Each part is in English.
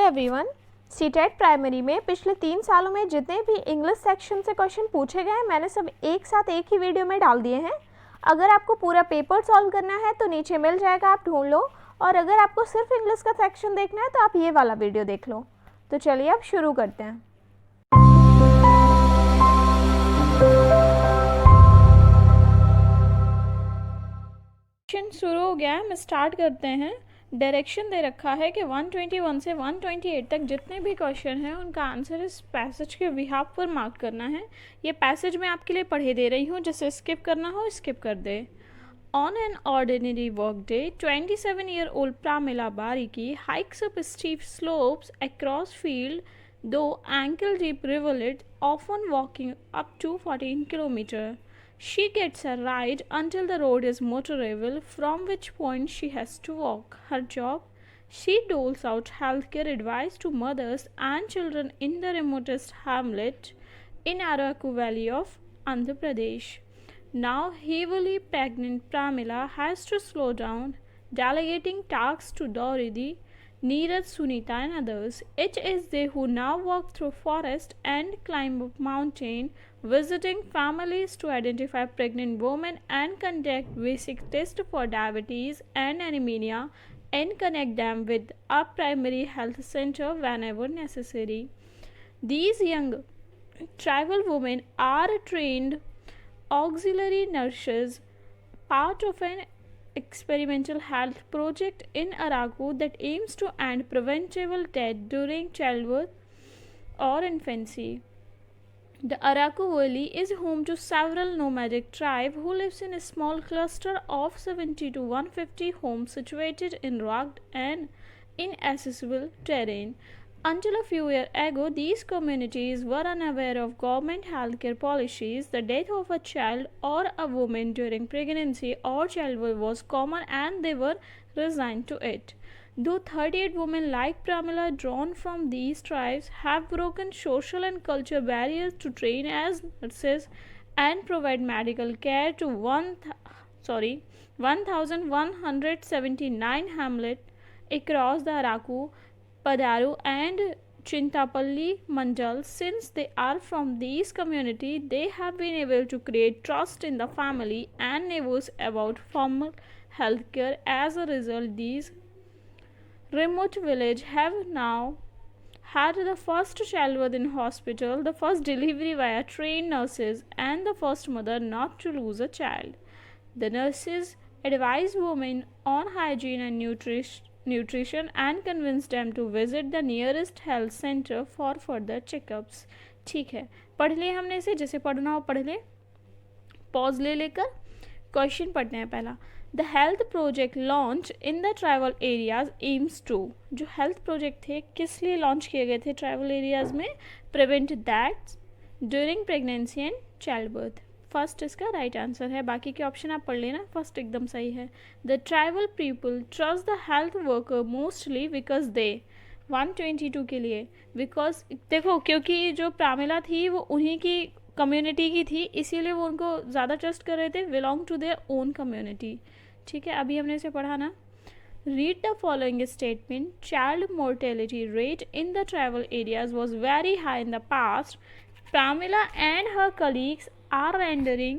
Everyone, CTET primary में पिछले 3 सालों में जितने भी इंग्लिश सेक्शन से क्वेश्चन पूछे गए हैं मैंने सब एक साथ एक ही वीडियो में डाल दिए हैं। अगर आपको पूरा पेपर सॉल्व करना है तो नीचे मिल जाएगा, आप ढूंढ लो। और अगर आपको सिर्फ इंग्लिश का सेक्शन देखना है तो आप ये वाला वीडियो देख लो। तो चलिए अब शुरू करते हैं। क्वेश्चन शुरू हो गया है, मैं स्टार्ट करते हैं। डायरेक्शन दे रखा है कि 121 से 128 तक जितने भी क्वेश्चन हैं उनका आंसर इस पैसेज के बिहाफ पर मार्क करना है। ये पैसेज मैं आपके लिए पढ़े दे रही हूँ, जिसे स्किप करना हो स्किप कर दे। On an ordinary workday, 27-year-old Pramila Bariki hikes up steep slopes across field, though ankle-deep rivulet, often walking up to 14 kilometers. She gets a ride until the road is motorable, from which point she has to walk. Her job? She doles out healthcare advice to mothers and children in the remotest hamlet in Araku Valley of Andhra Pradesh. Now heavily pregnant Pramila has to slow down, delegating tasks to Doridi, Neeraj, Sunita and others. It is they who now walk through forest and climb up mountain, visiting families to identify pregnant women and conduct basic tests for diabetes and anemia and connect them with a primary health center whenever necessary. These young tribal women are trained auxiliary nurses, part of an experimental health project in Araku that aims to end preventable death during childbirth or infancy. The Araku Valley is home to several nomadic tribes who lives in a small cluster of 70 to 150 homes situated in rugged and inaccessible terrain. Until a few years ago, these communities were unaware of government healthcare policies. The death of a child or a woman during pregnancy or childbirth was common and they were resigned to it. Though 38 women like Pramila, drawn from these tribes, have broken social and cultural barriers to train as nurses and provide medical care to 1,179 hamlets across the Araku, Padaru and Chintapalli Mandal. Since they are from these communities, they have been able to create trust in the family and neighbors about formal health care. As a result, these remote villages have now had the first childbirth in hospital, the first delivery via trained nurses, and the first mother not to lose a child. The nurses advise women on hygiene and nutrition and convince them to visit the nearest health center for further checkups. ठीक है, पढ़ लिए हमने इसे, जैसे पढ़ना हो पढ़ ले, पॉज ले लेकर क्वेश्चन पढ़ते हैं। पहला, the health project launch in the tribal areas aims to, जो हेल्थ प्रोजेक्ट थे किस लिए लॉन्च किए गए थे ट्राइबल एरियाज में? Prevent that during pregnancy and child birth. First इसका राइट आंसर है, बाकी के ऑप्शन आप पढ़ लेना, फर्स्ट एकदम सही है। The tribal people trust the health worker mostly because they, 122 के लिए, बिकॉज देखो क्योंकि जो प्रामिला थी वो उन्हीं की कम्युनिटी की थी, इसीलिए वो उनको ज़्यादा ट्रस्ट कर रहे थे, belong to their own community. ठीक है, अभी हमने इसे पढ़ा ना। Read the following statement. Child mortality rate in the tribal areas was very high in the past. Pramila and her colleagues are rendering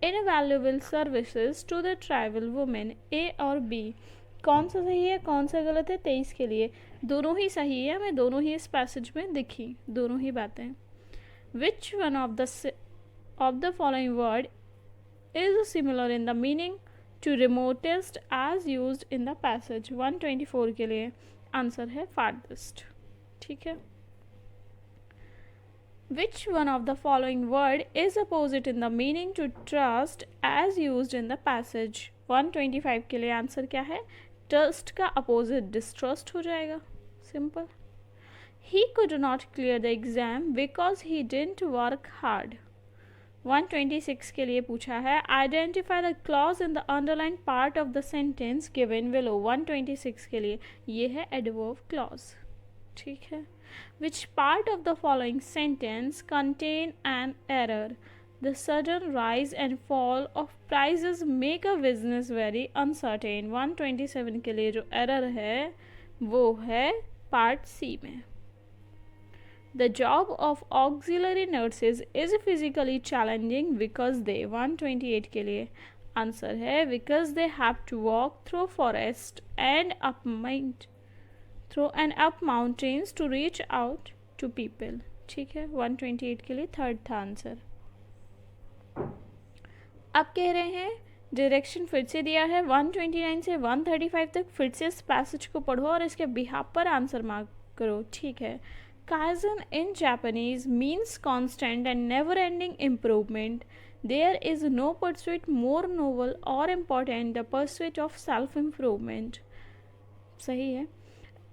invaluable services to the tribal women. A और B, कौन सा सही है कौन सा गलत है? 23 के लिए दोनों ही सही है, हमें दोनों ही इस पैसेज में दिखी, दोनों ही बातें। Which one of the following word is similar in the meaning to remotest as used in the passage? 124 के लिए आंसर है farthest। ठीक है। Which one of the following word is opposite in the meaning to trust as used in the passage? 125 के लिए answer क्या है? Trust का अपोजिट डिस्ट्रस्ट हो जाएगा, simple. He could not clear the exam because he didn't work hard. 126 के लिए पूछा है, identify the clause in the underline part of the sentence given below. 126 के लिए ये है एडवर्ब क्लॉज। ठीक है। Which part of the following sentence contain an error? The sudden rise and fall of prices make a business very uncertain. 127 के लिए जो error है वो है पार्ट सी में। The job of auxiliary nurses is physically challenging because they 128 के लिए answer है because they have to walk through forest and up mountains to reach out to people. ठीक है, 128 के लिए थर्ड था आंसर। अब कह रहे हैं डायरेक्शन फिर से दिया है 129 से 135 तक, फिर से इस पैसेज को पढ़ो और इसके बिहाफ पर आंसर मार्क करो। ठीक है। Kaizen in Japanese means constant and never-ending improvement. There is no pursuit more noble or important than the pursuit of self-improvement. सही है।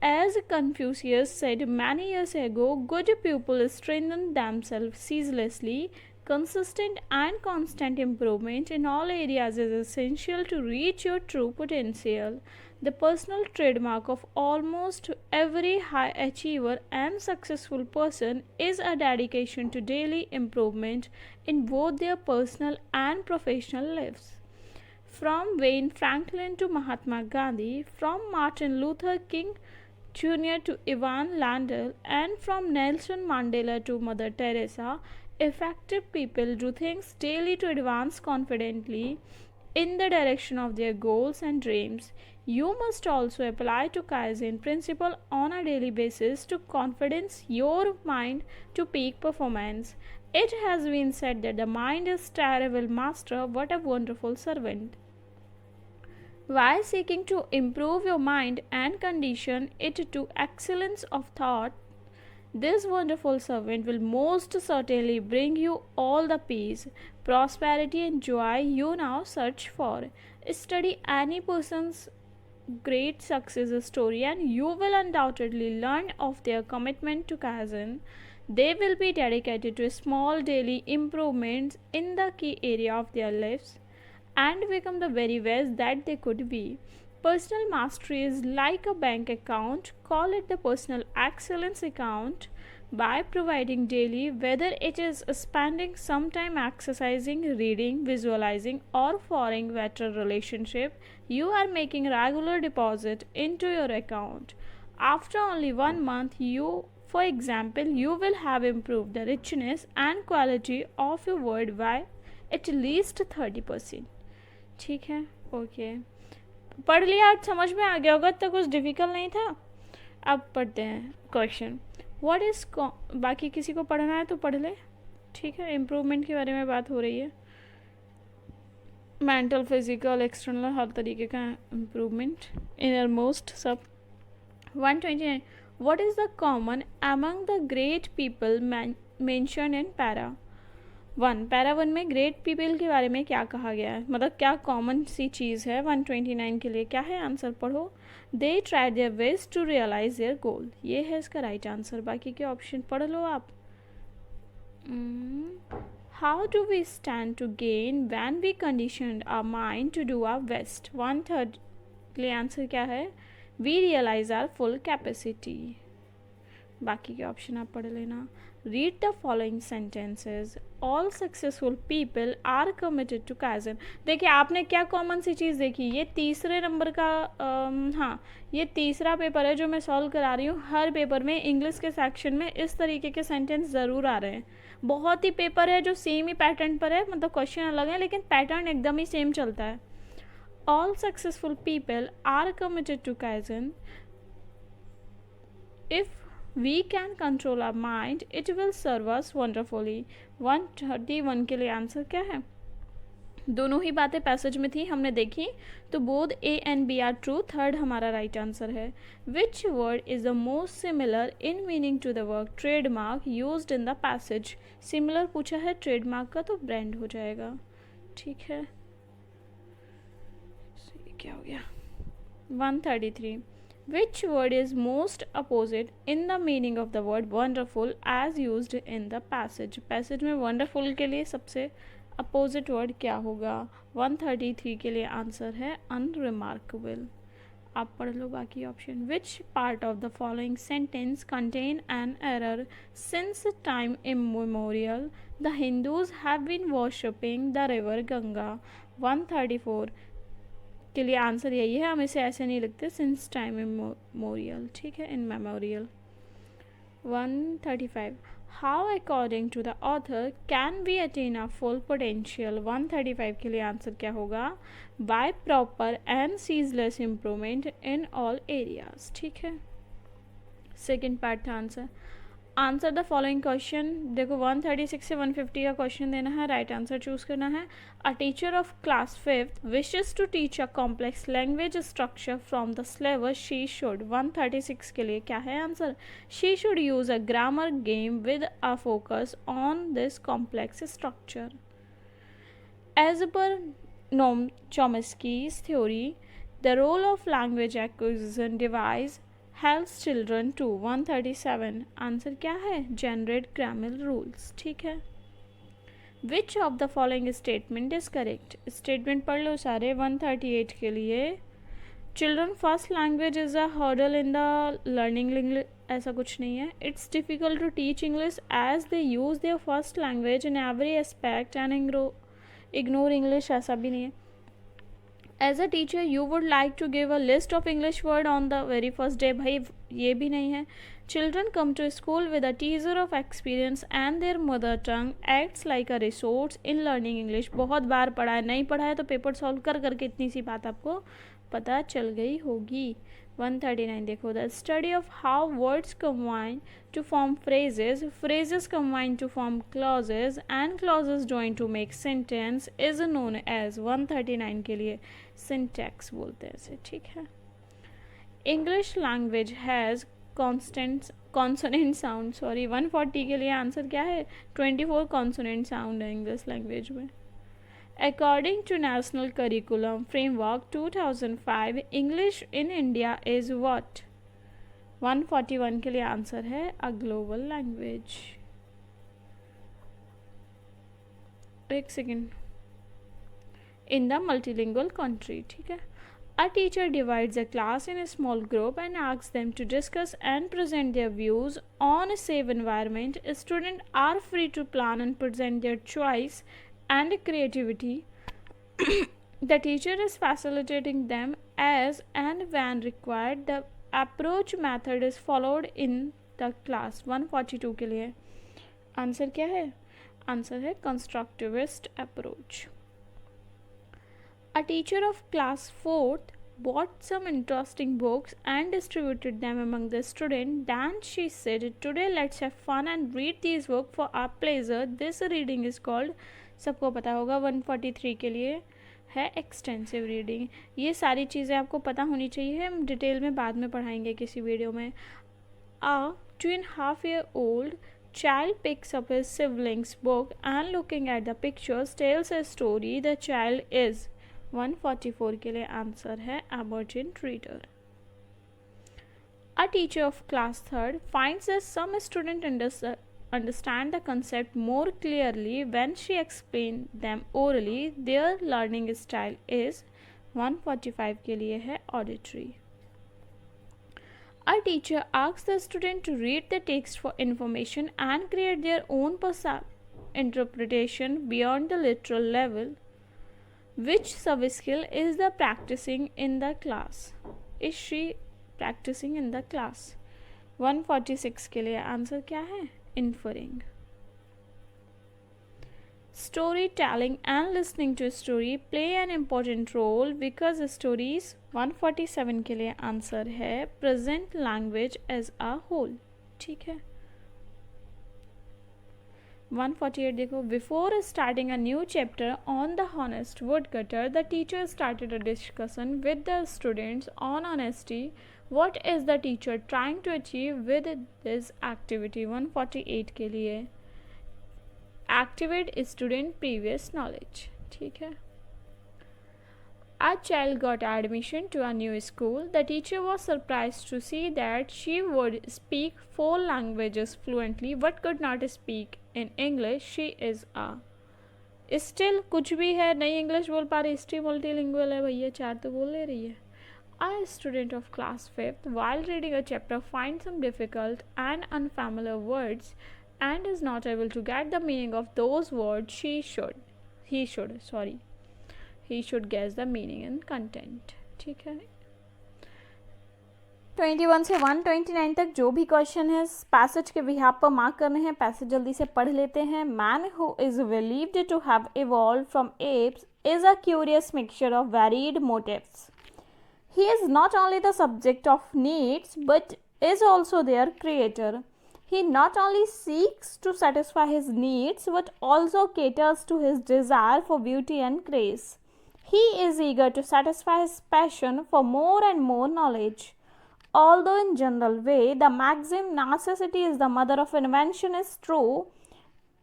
As Confucius said many years ago, good pupils strengthen themselves ceaselessly. Consistent and constant improvement in all areas is essential to reach your true potential. The personal trademark of almost every high achiever and successful person is a dedication to daily improvement in both their personal and professional lives. From Wayne Franklin to Mahatma Gandhi, from Martin Luther King Jr. to Ivan Lendl, and from Nelson Mandela to Mother Teresa, effective people do things daily to advance confidently in the direction of their goals and dreams. You must also apply to Kaizen principle on a daily basis to confidence your mind to peak performance. It has been said that the mind is terrible master, what a wonderful servant. While seeking to improve your mind and condition it to excellence of thought, this wonderful servant will most certainly bring you all the peace, prosperity, and joy you now search for. Study any person's great success story and you will undoubtedly learn of their commitment to Kaizen. They will be dedicated to small daily improvements in the key area of their lives and become the very best that they could be. Personal mastery is like a bank account. Call it the personal excellence account. By providing daily, whether it is spending some time exercising, reading, visualizing, or forming better relationship, you are making regular deposit into your account. After only 1 month, for example, you will have improved the richness and quality of your word by at least 30%. ठीक है, okay, पढ़ लिया, आज समझ में आ गया होगा, तो कुछ डिफ़िकल्ट नहीं था। अब पढ़ते हैं क्वेश्चन। व्हाट इज़, बाकी किसी को पढ़ना है तो पढ़ ले। ठीक है, इम्प्रूवमेंट के बारे में बात हो रही है, मेंटल, फिजिकल, एक्सटर्नल, हर तरीके का इम्प्रूवमेंट, इनर मोस्ट सब। 129, what is the common among the great people mention in para 1। Para 1 में ग्रेट पीपल के बारे में क्या कहा गया है, मतलब क्या कॉमन सी चीज़ है। 129 के लिए क्या है आंसर, पढ़ो। They try their best to realise their goal, ये है इसका राइट आंसर। बाकी के ऑप्शन पढ़ लो आप। How do we stand to gain when we condition our mind to do our best. 1/3 के लिए आंसर क्या है, we realise our full capacity. बाकी के ऑप्शन आप पढ़ लेना। Read the following sentences. All successful people are committed to Kaizen. देखिए आपने क्या कॉमन सी चीज़ देखी, ये तीसरे नंबर का हाँ, ये तीसरा पेपर है जो मैं सॉल्व करा रही हूँ। हर पेपर में इंग्लिश के सेक्शन में इस तरीके के सेंटेंस ज़रूर आ रहे हैं। बहुत ही पेपर है जो सेम ही पैटर्न पर है, मतलब क्वेश्चन अलग है लेकिन पैटर्न एकदम ही सेम चलता है। All successful people are committed to Kaizen. If we can control our mind, it will serve us wonderfully. 131 के लिए आंसर क्या है, दोनों ही बातें पैसेज में थी, हमने देखी, तो both A and B are true. Third हमारा राइट आंसर है। Which word is the most similar in meaning to the word trademark used in the passage. Similar पूछा है, ट्रेडमार्क का तो ब्रांड हो जाएगा। ठीक है, क्या हो गया। 133, which word is most opposite in the meaning of the word wonderful as used in the passage। Passage में wonderful के लिए सबसे अपोजिट वर्ड क्या होगा। 133 के लिए आंसर है unremarkable। आप पढ़ लो बाकी option. which part of the following sentence contain an error। since time immemorial the Hindus have been worshipping the river Ganga। 134 के लिए आंसर यही है, हम इसे ऐसे नहीं लिखते, सिंस टाइम इमोरियल, ठीक है, in memorial. 135 how according to the author can we attain a full potential. 135 के लिए आंसर क्या होगा, by proper and ceaseless improvement in all areas, ठीक है। सेकेंड पार्ट था answer, answer the following question. देखो 136 से 150 का क्वेश्चन देना है, राइट आंसर चूज करना है। A teacher of class 5th wishes to teach a complex language structure from the syllabus she should. 136 के लिए क्या है answer, she should use a grammar game with a focus on this complex structure. As per Noam Chomsky's theory, the role of language acquisition device helps children to 137 answer क्या है, generate grammar rules, ठीक है। Which of the following statement is correct? Statement पढ़ लो सारे। 138 के लिए children first language is a hurdle in the learning English, ऐसा कुछ नहीं है। It's difficult to teach English as they use their first language in every aspect and ignore English, ऐसा भी नहीं है। As a teacher you would like to give a list of English word on the very first day, भाई ये भी नहीं है। Children come to school with a teacher of experience and their mother tongue acts like a resource in learning English. बहुत बार पढ़ा है, नहीं पढ़ा है तो पेपर सॉल्व कर करके इतनी सी बात आपको पता चल गई होगी। 139 देखो, the study of how words combine to form phrases, phrases combine to form clauses and clauses join to make sentence is known as। 139 के लिए syntax बोलते हैं इसे, ठीक है। English language has consonant sound, sorry 140 के लिए आंसर क्या है, 24 consonant sound है इंग्लिश लैंग्वेज में। According to National Curriculum Framework 2005, English in India is what? 141 के लिए आंसर है अ ग्लोबल लैंग्वेज। एक second, in the multilingual country, ठीक है। A teacher divides a class in a small group and asks them to discuss and present their views on a safe environment. Student are free to plan and present their choice and creativity. The teacher is facilitating them as and when required the approach method is followed in the class. 142 के लिए answer क्या है, answer है constructivist approach. A teacher of class 4th bought some interesting books and distributed them among the students. Then she said, today let's have fun and read these books for our pleasure. This reading is called, सबको पता होगा। 143 के लिए है extensive reading. ये सारी चीज़ें आपको पता होनी चाहिए, हम डिटेल में बाद में पढ़ाएंगे किसी वीडियो में। A 2.5-year-old child picks up his sibling's book and looking at the pictures tells a story. The child is। 144 के लिए आंसर है emergent reader। A teacher of class 3rd finds that some students understand the concept more clearly when she explains them orally. Their learning style is। 145 के लिए है auditory। A teacher asks the student to read the text for information and create their own interpretation beyond the literal level. Which sub-skill is the practicing in the class? Is she practicing in the class? 146 के लिए answer क्या है, inferring। Storytelling and listening to a story play an important role because stories। 147 के लिए answer है present language as a whole, ठीक है। 148 देखो, before starting a new chapter on the honest woodcutter, the teacher started a discussion with the students on honesty. What is the teacher trying to achieve with this activity? 148 के लिए activate student previous knowledge, ठीक है। A child got admission to a new school. The teacher was surprised to see that she would speak 4 languages fluently but could not speak in English. She is a still कुछ भी है, नहीं English बोल पा रही, still multilingual है भैया, 4 तो बोल ले रही है। A student of class 5th, while reading a chapter, finds some difficult and unfamiliar words and is not able to get the meaning of those words. He should, he should guess the meaning and content. ठीक है, 21 से 129 तक जो भी question है passage के behalf पर mark करने हैं। पैसेज जल्दी से पढ़ लेते हैं। Man who is believed to have evolved from apes is a curious mixture of varied motives. He is not only the subject of needs but is also their creator. He not only seeks to satisfy his needs but also caters to his desire for beauty and grace. He is eager to satisfy his passion for more and more knowledge. Although in general way the maxim necessity is the mother of invention is true,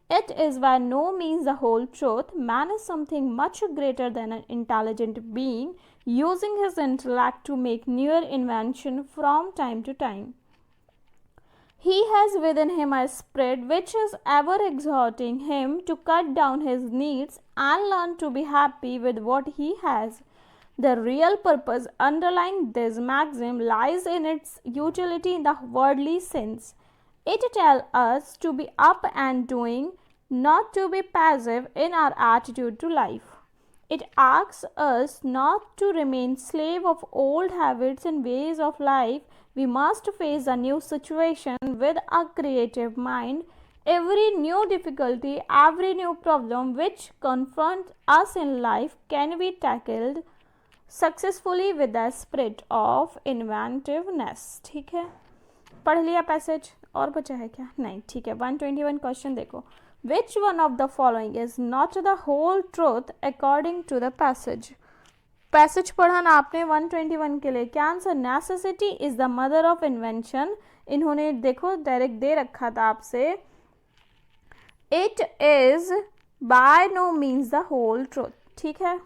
it is by no means the whole truth. Man is something much greater than an intelligent being, using his intellect to make newer invention from time to time. He has within him a spirit which is ever exhorting him to cut down his needs and learn to be happy with what he has. The real purpose underlying this maxim lies in its utility in the worldly sense. It tells us to be up and doing, not to be passive in our attitude to life. It asks us not to remain slave of old habits and ways of life. We must face a new situation with a creative mind. Every new difficulty, every new problem which confronts us in life can be tackled successfully with the spirit of inventiveness. ठीक है, पढ़ लिया passage, और बचा है क्या? नहीं। ठीक है, 121 क्वेश्चन देखो। Which one of the following is not the whole truth according to the passage. Passage पढ़ा ना आपने 121 के लिए। क्या answer? Necessity is the mother of invention. इन्होंने देखो डायरेक्ट दे रखा था आपसे, it is by no means the whole truth. ठीक है,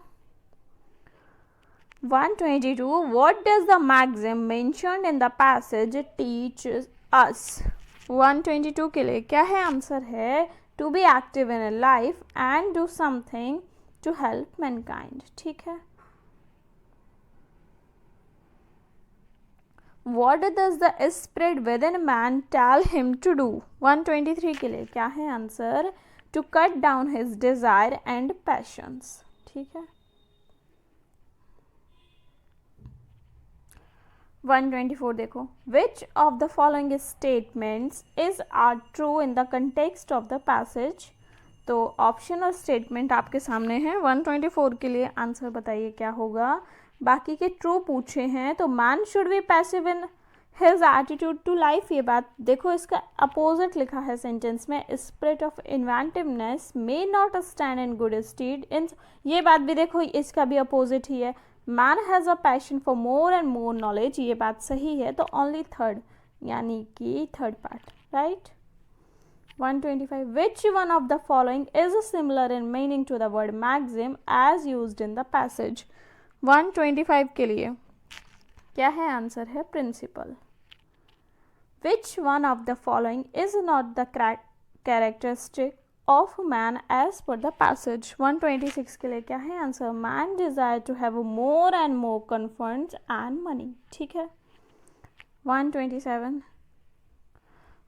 122 what does the maxim mentioned in the passage teach us? 122 के लिए क्या है? आंसर है to be active in a life and do something to help mankind। ठीक है, what does the spirit within man tell him to do? 123 के लिए क्या है? Answer to cut down his desire and passions। ठीक है, 124 देखो। Which of the following statements is are true in the context of the passage. तो option और statement आपके सामने हैं। 124 के लिए आंसर बताइए क्या होगा। बाकी के ट्रू पूछे हैं, तो man should be passive in his attitude to life. ये बात देखो, इसका अपोजिट लिखा है सेंटेंस में, spirit of inventiveness may not stand in good stead in. ये बात भी देखो, इसका भी अपोजिट ही है। Man has a passion for more and more knowledge, ये बात सही है, तो ओनली थर्ड, यानी कि third part, right. 125 which one of the following is similar in meaning to the word maxim as used in the passage. 125 के लिए क्या है? आंसर है principle. Which one of the following is not the characteristic of man as per the passage। 126 के लिए क्या है? Answer man desire to have more and more comforts and money। ठीक है, 127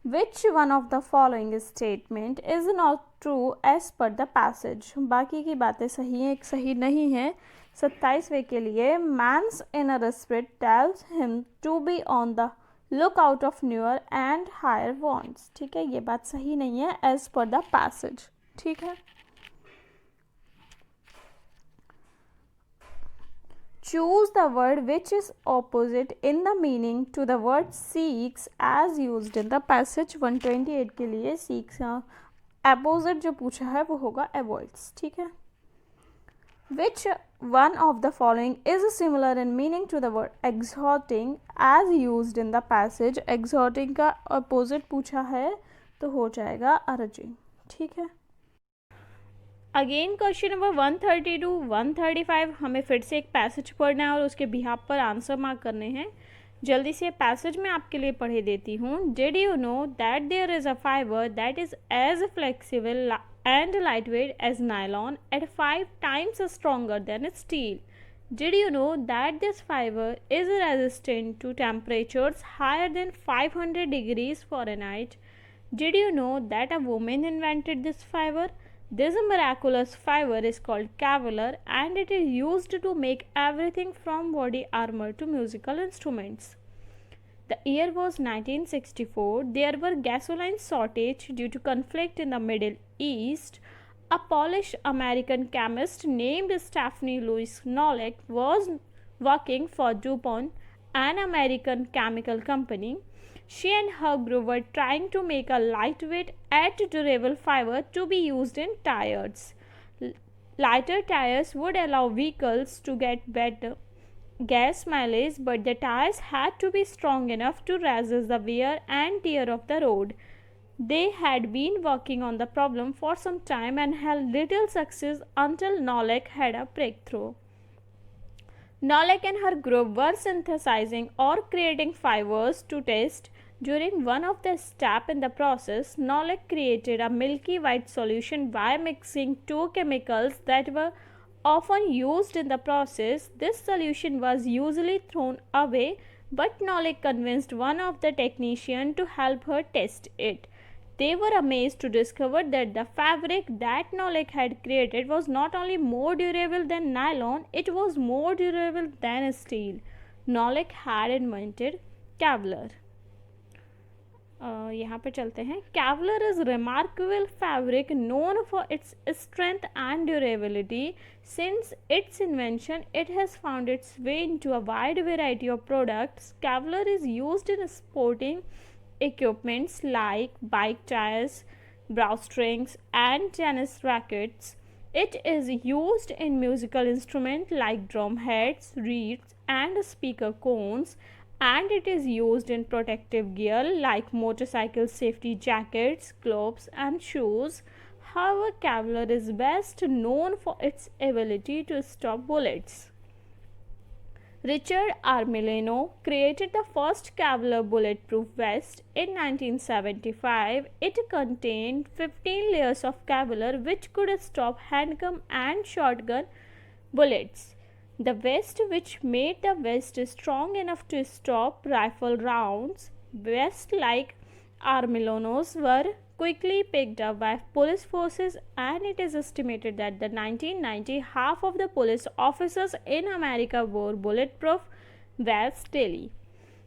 which one of the following statement is not true as per the passage। बाकी की बातें सही हैं, एक सही नहीं है। 27वें के लिए man's inner spirit tells him to be on the look out of newer and higher wants. ठीक है, ये बात सही नहीं है एज पर द पैसेज। ठीक है, choose the word which is opposite in the meaning to the word seeks as used in the passage. 128 के लिए सीक्स अपोजिट जो पूछा है वो होगा अवॉइड्स। ठीक है, Which one of the following is similar in meaning to the word exhorting as used in the passage? Exhorting का opposite पूछा है तो हो जाएगा urging। ठीक है, अगेन क्वेश्चन नंबर 130 to 135 हमें फिर से एक पैसेज पढ़ना है और उसके बिहाफ पर आंसर मार्क करने हैं। जल्दी से पैसेज में आपके लिए पढ़े देती हूँ। Did you know that there is a fiber that is as flexible and lightweight as nylon and 5 times stronger than steel? Did you know that this fiber is resistant to temperatures higher than 500 degrees Fahrenheit? Did you know that a woman invented this fiber? This miraculous fiber is called Kevlar and it is used to make everything from body armor to musical instruments. The year was 1964. There were gasoline shortage due to conflict in the Middle East. A Polish American chemist named Stephanie Louise Nolek was working for DuPont, an American chemical company. She and her group were trying to make a lightweight yet durable fiber to be used in tires. Lighter tires would allow vehicles to get better gas mileage, but the tires had to be strong enough to resist the wear and tear of the road. They had been working on the problem for some time and had little success until Nolek had a breakthrough. Nolek and her group were synthesizing or creating fibers to test. During one of the steps in the process, Nolek created a milky white solution by mixing two chemicals that were often used in the process. This solution was usually thrown away, but Nolek convinced one of the technicians to help her test it. They were amazed to discover that the fabric that Nolek had created was not only more durable than nylon, it was more durable than steel. Nolek had invented Kevlar. यहाँ पे चलते हैं. Kevlar is remarkable fabric known for its strength and durability. Since its invention, it has found its way into a wide variety of products. Kevlar is used in sporting equipments like bike tires, drawstrings, and tennis rackets. It is used in musical instruments like drum heads, reeds, and speaker cones. And it is used in protective gear like motorcycle safety jackets, gloves, and shoes. However, Kevlar is best known for its ability to stop bullets. Richard Armellino created the first Kevlar bulletproof vest in 1975. It contained 15 layers of Kevlar which could stop handgun and shotgun bullets. The vest, which made the vest strong enough to stop rifle rounds, vests like Armellino's were quickly picked up by police forces, and it is estimated that the 1990 half of the police officers in America wore bulletproof vests daily.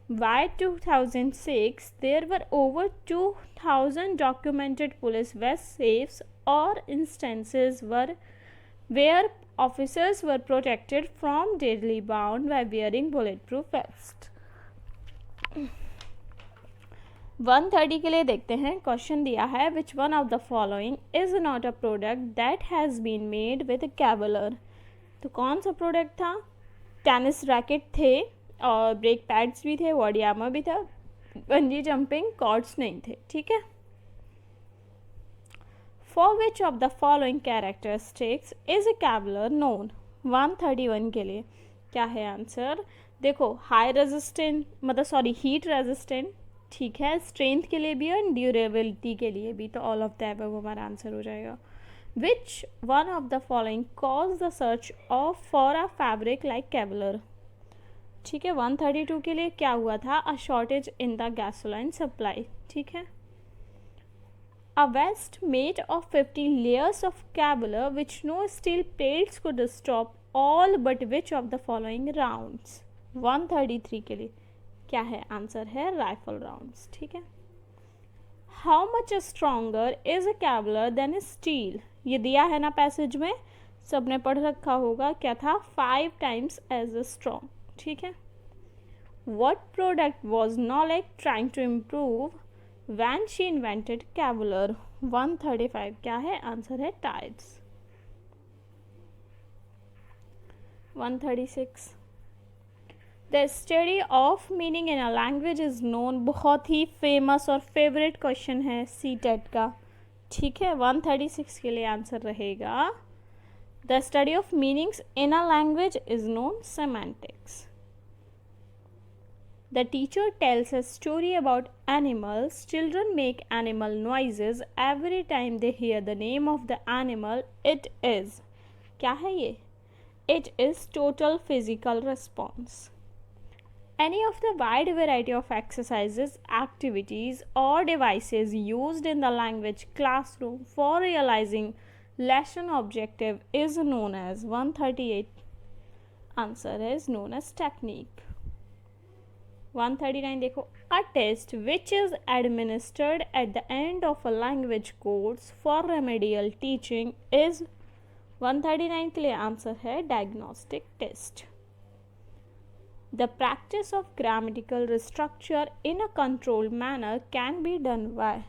By 2006, there were over 2,000 documented police vest safes or instances where officers were protected from deadly wounds by wearing bulletproof vests. 130 के लिए देखते हैं. Question दिया है which one of the following is not a product that has been made with Kevlar. तो कौन सा product था? टेनिस रैकेट थे और ब्रेक पैड्स भी थे, बॉडी आर्मर भी था, बंजी जंपिंग कॉर्ड्स नहीं थे. ठीक है. For which of the following characteristics is a Kevlar known? 131 के लिए क्या है आंसर? देखो, हाई रेजिस्टेंट हीट रेजिस्टेंट, ठीक है, स्ट्रेंथ के लिए भी और ड्यूरेबिलिटी के लिए भी. तो ऑल ऑफ द अबव हमारा आंसर हो जाएगा. विच one of the following cause the search of for a fabric like Kevlar? ठीक है. 132 के लिए क्या हुआ था? A shortage in the gasoline supply. ठीक है. A vest made of 15 layers of Kevlar which no steel plates could stop all but which of the following rounds? 133 के लिए क्या है आंसर? है राइफल राउंड्स. ठीक है. How much stronger is a Kevlar than steel? ये दिया है ना पैसेज में, सबने पढ़ रखा होगा. क्या था? 5 times as strong. ठीक है. What product was Nolek trying to improve when she invented Kevlar? 135 क्या है आंसर? है tiles. 136 the study of meaning in a language is known. बहुत ही फेमस और फेवरेट क्वेश्चन है CTET का. ठीक है. 136 के लिए आंसर रहेगा the study of meanings in a language is known semantics. The teacher tells a story about animals. Children make animal noises every time they hear the name of the animal. It is क्या है ये? It is total physical response. Any of the wide variety of exercises, activities, or devices used in the language classroom for realizing lesson objective is known as 138. Answer is known as technique. 139 देखो, a test which is administered at the end of a language course for remedial teaching is 139 के लिए answer है diagnostic test. The practice of grammatical restructure in a controlled manner can be done by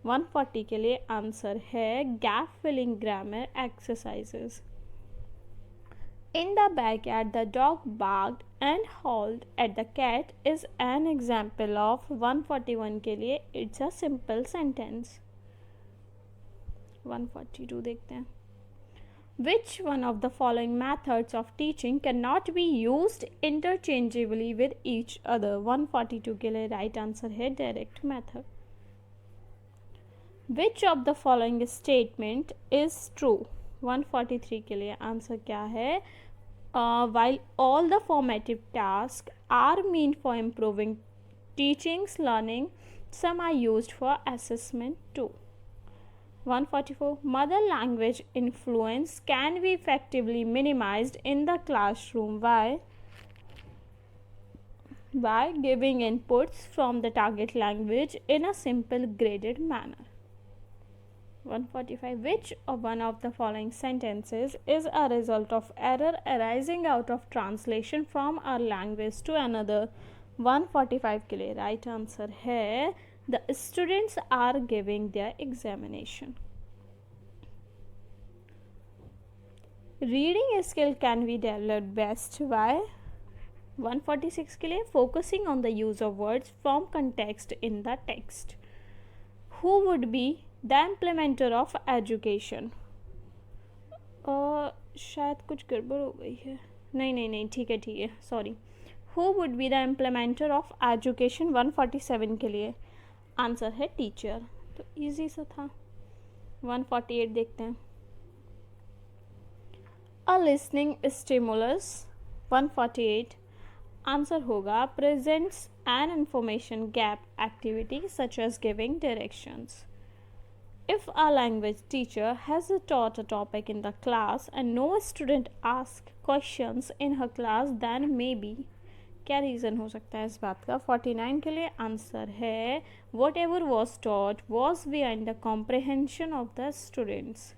140 के लिए answer है gap filling grammar exercises. In the backyard, the dog barked and howled at the cat is an example of 141 के लिए it's a simple sentence. 142 देखते हैं. Which one of the following methods of teaching cannot be used interchangeably with each other? 142 के लिए right answer है direct method. Which of the following statement is true? 143 के लिए answer क्या है? While all the formative tasks are meant for improving teaching's learning, some are used for assessment too. 144. Mother language influence can be effectively minimized in the classroom by giving inputs from the target language in a simple graded manner. 145. Which one of the following sentences is a result of error arising out of translation from our language to another? 145 के लिए right answer है the students are giving their examination. Reading skill can be developed best by 146 के लिए focusing on the use of words from context in the text. Who would be the implementer of education? शायद कुछ गड़बड़ हो गई है. नहीं ठीक है sorry. Who would be the implementer of education? 147 के लिए आंसर है टीचर. तो इजी सा था. 148 देखते हैं. A listening stimulus. 148 आंसर होगा presents an information gap activity such as giving directions. If a language teacher has taught a topic in the class and no student asks questions in her class, then maybe क्या reason हो सकता है इस बात का? 49 के लिए answer है whatever was taught was beyond the comprehension of the students.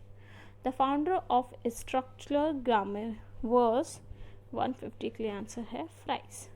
The founder of structural grammar was 150 के लिए आंसर है फ्राइस.